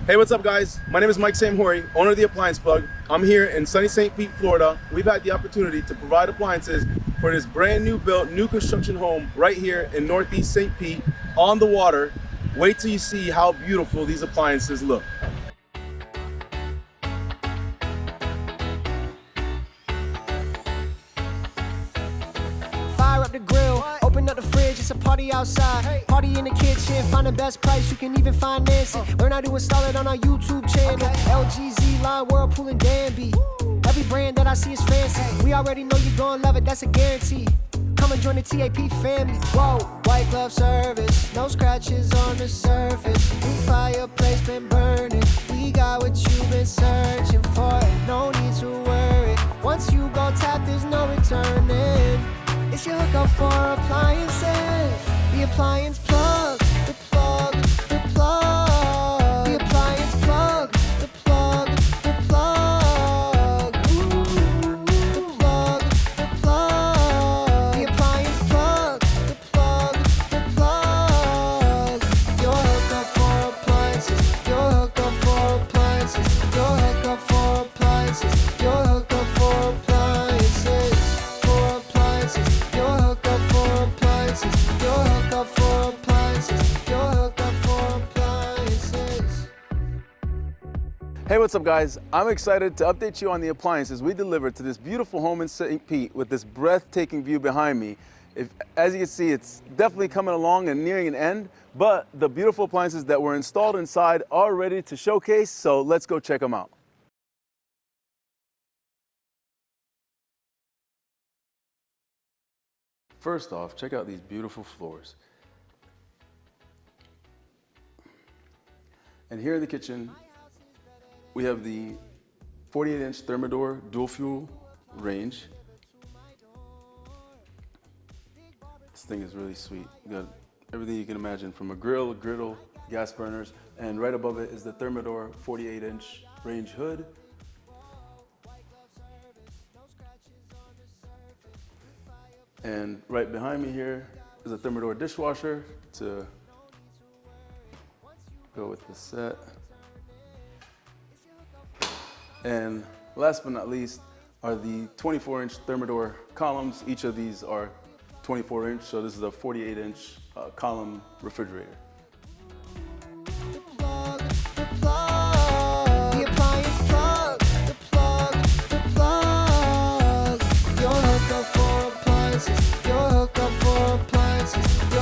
Hey, what's up guys? My name is Mike Samhori, owner of the Appliance Plug. I'm here in sunny St. Pete, Florida. We've had the opportunity to provide appliances for this brand new built, new construction home right here in Northeast St. Pete on the water. Wait till you see how beautiful these appliances look. Fire up the grill, open up the fridge, it's a party outside. Party in the kitchen, find the best price, you can even finance it. Learn how to install it on our YouTube channel. LG, Z-Line, Whirlpool, and Danby. Every brand that I see is fancy. We already know you're gonna love it, that's a guarantee. Come and join the TAP family. Whoa, white glove service, no scratches on the surface. New fireplace been burning, we got what you've been searching for. No need to worry, once you go tap, there's no returning. It's your hookup for appliances. The Appliance Plug, the plug, the plug. The Appliance Plug, the plug, the plug. Ooh, the plug, the plug. The Appliance Plug, the plug, the plug. Your hookup for appliances. Your hookup for appliances. Your hookup for appliances. Your hookup for appliances. For appliances. Your hookup for appliances. Your hookup for appliances. Your hookup for appliances. Hey, what's up guys? I'm excited to update you on the appliances we delivered to this beautiful home in St. Pete with this breathtaking view behind me. As you can see, it's definitely coming along and nearing an end, but the beautiful appliances that were installed inside are ready to showcase, so let's go check them out. First off, check out these beautiful floors. And here in the kitchen, we have the 48-inch Thermador dual fuel range. This thing is really sweet. You got everything you can imagine, from a grill, griddle, gas burners, and right above it is the Thermador 48-inch range hood. And right behind me here is a Thermador dishwasher to go with the set. And last but not least are the 24-inch Thermador columns. Each of these are 24-inch, so this is a 48-inch column refrigerator.